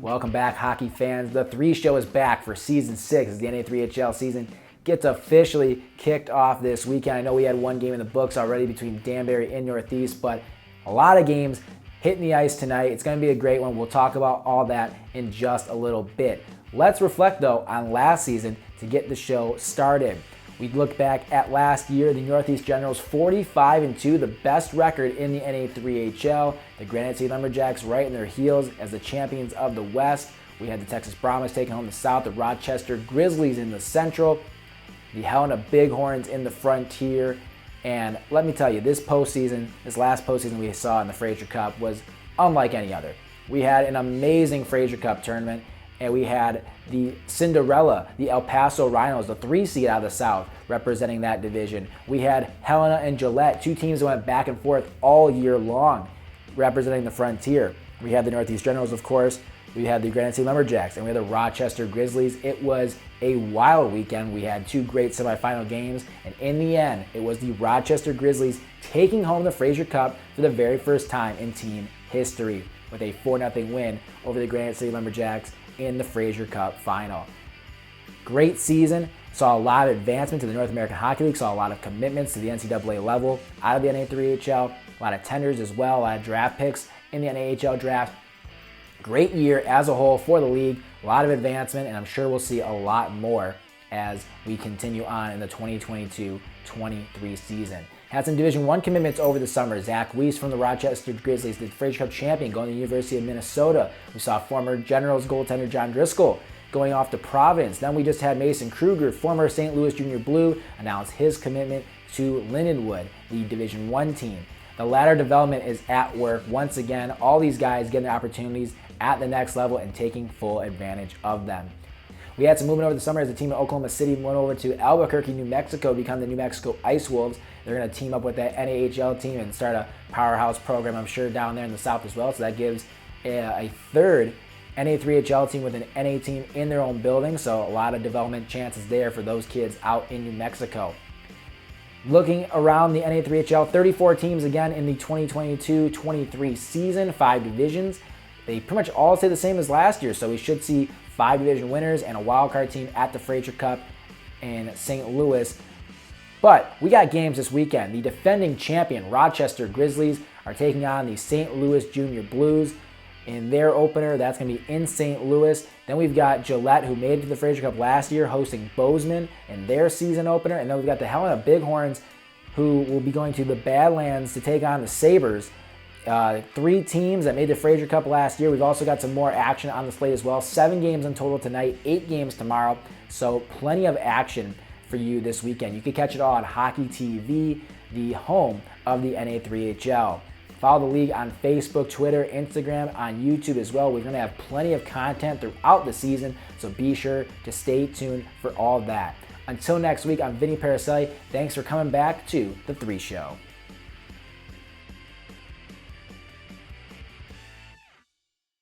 Welcome back, hockey fans. The 3 Show is back for Season 6 as the NA3HL season gets officially kicked off this weekend. I know we had one game in the books already between Danbury and Northeast, but a lot of games hitting the ice tonight. It's going to be a great one. We'll talk about all that in just a little bit. Let's reflect, though, on last season to get the show started. We look back at last year, the Northeast Generals 45-2, the best record in the NA3HL. The Granite City Lumberjacks right in their heels as the champions of the West. We had the Texas Brahmas taking home the South, the Rochester Grizzlies in the Central, the Helena Bighorns in the Frontier. And let me tell you, this last postseason we saw in the Fraser Cup was unlike any other. We had an amazing Fraser Cup tournament, and we had the Cinderella, the El Paso Rhinos, the 3 seed out of the South, representing that division. We had Helena and Gillette, 2 teams that went back and forth all year long, representing the Frontier. We had the Northeast Generals, of course. We had the Granite City Lumberjacks, and we had the Rochester Grizzlies. It was a wild weekend. We had 2 great semifinal games, and in the end, it was the Rochester Grizzlies taking home the Fraser Cup for the very first time in team history with a 4-0 win over the Granite City Lumberjacks in the Fraser Cup final. Great season. Saw a lot of advancement to the North American Hockey League, saw a lot of commitments to the NCAA level out of the NA3HL, a lot of tenders as well, a lot of draft picks in the NAHL draft. Great year as a whole for the league, a lot of advancement, and I'm sure we'll see a lot more as we continue on in the 2022-23 season. Had some Division I commitments over the summer. Zach Weiss from the Rochester Grizzlies, the Fraser Cup champion, going to the University of Minnesota. We saw former Generals goaltender John Driscoll going off to Providence. Then we just had Mason Kruger, former St. Louis Junior Blue, announce his commitment to Lindenwood, the Division I team. The ladder development is at work once again. All these guys getting opportunities at the next level and taking full advantage of them. We had some movement over the summer as the team in Oklahoma City went over to Albuquerque, New Mexico to become the New Mexico Ice Wolves. They're going to team up with that NAHL team and start a powerhouse program, I'm sure, down there in the South as well. So that gives a third NA3HL team with an NA team in their own building. So a lot of development chances there for those kids out in New Mexico. Looking around the NA3HL, 34 teams again in the 2022-23 season, 5 divisions. They pretty much all stay the same as last year, so we should see 5 division winners and a wildcard team at the Fraser Cup in St. Louis. But we got games this weekend. The defending champion Rochester Grizzlies are taking on the St. Louis Junior Blues in their opener. That's going to be in St. Louis. Then we've got Gillette, who made it to the Fraser Cup last year, hosting Bozeman in their season opener. And then we've got the Helena Bighorns, who will be going to the Badlands to take on the Sabres. 3 teams that made the Fraser Cup last year. We've also got some more action on the slate as well. 7 games in total tonight, 8 games tomorrow. So plenty of action for you this weekend. You can catch it all on Hockey TV, the home of the NA3HL. Follow the league on Facebook, Twitter, Instagram, on YouTube as well. We're going to have plenty of content throughout the season, so be sure to stay tuned for all that. Until next week, I'm Vinny Paracelli. Thanks for coming back to The 3 Show.